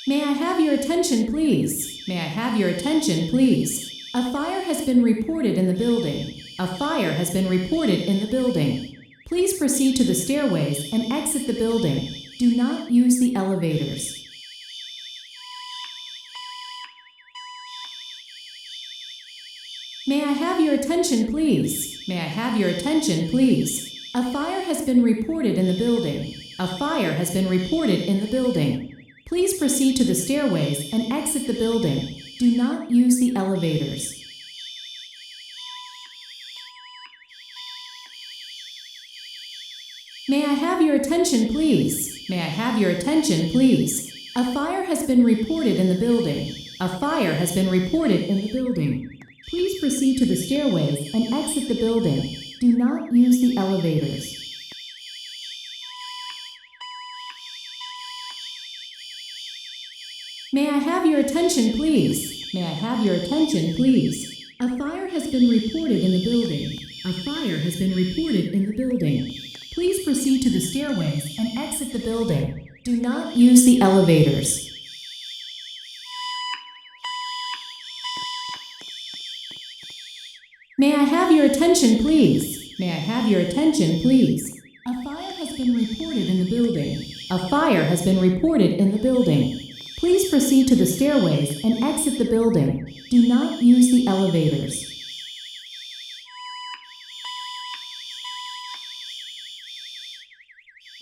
May I have your attention, please? May I have your attention, please? A fire has been reported in the building. A fire has been reported in the building. Please proceed to the stairways and exit the building. Do not use the elevators. May I have your attention, please? May I have your attention, please? A fire has been reported in the building. A fire has been reported in the building. Please proceed to the stairways and exit the building. Do not use the elevators. May I have your attention, please? May I have your attention, please? A fire has been reported in the building. A fire has been reported in the building. Please proceed to the stairways and exit the building. Do not use the elevators. May I have your attention, please? May I have your attention, please? A fire has been reported in the building. A fire has been reported in the building. Please proceed to the stairways and exit the building. Do not use the elevators. May I have your attention, please? May I have your attention, please? A fire has been reported in the building. A fire has been reported in the building. Please proceed to the stairways and exit the building. Do not use the elevators.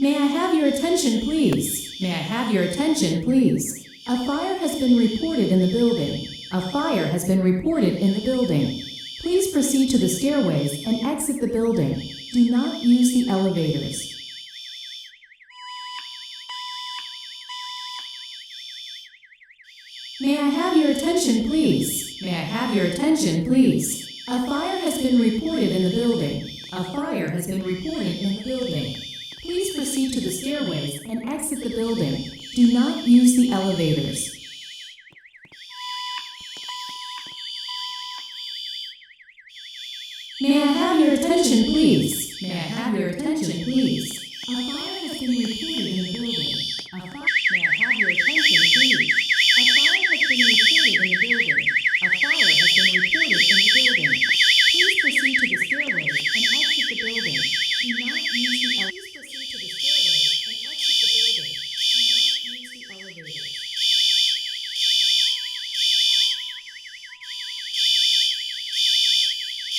May I have your attention, please? May I have your attention, please? A fire has been reported in the building. A fire has been reported in the building. Please proceed to the stairways and exit the building. Do not use the elevators. May I have your attention, please? May I have your attention, please? A fire has been reported in the building. A fire has been reported in the building. Please proceed to the stairways and exit the building. Do not use the elevators. May I have your attention, please? May I have your attention, please? A fire has been reported in the building. May I have your attention, please? A fire has been reported in the building. A fire has been reported in the building. Please proceed to the stairways and exit the building. Do not use the elevators. Please proceed to the stairways and exit the building. Do not use the elevators.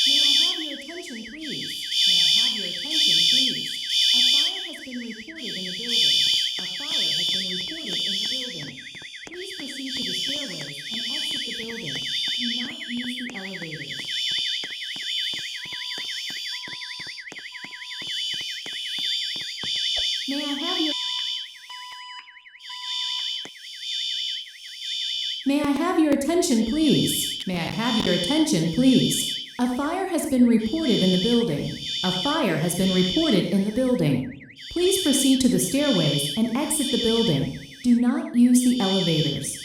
May I have your attention, please? May I have your attention, please? A fire has been reported in the building. A fire has been reported in the building. Please proceed to the stairways and exit the building. Do not use the elevators. May I have your May I have your attention, please? May I have your attention, please? A fire has been reported in the building. A fire has been reported in the building. Please proceed to the stairways and exit the building. Do not use the elevators.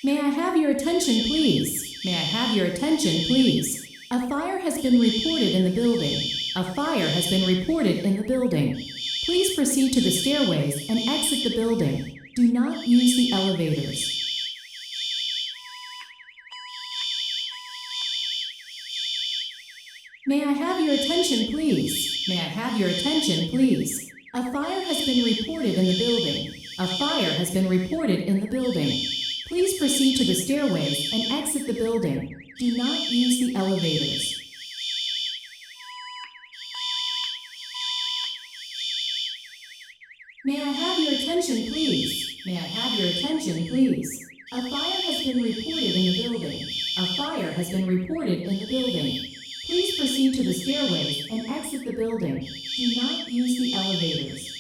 May I have your attention, please? May I have your attention, please? A fire has been reported in the building. A fire has been reported in the building. Please proceed to the stairways and exit the building. Do not use the elevators. May I have your attention, please? May I have your attention, please? A fire has been reported in the building. A fire has been reported in the building. Please proceed to the stairways and exit the building. Do not use the elevators. May I have your attention, please? May I have your attention, please? A fire has been reported in the building. A fire has been reported in the building. Please proceed to the stairways and exit the building. Do not use the elevators.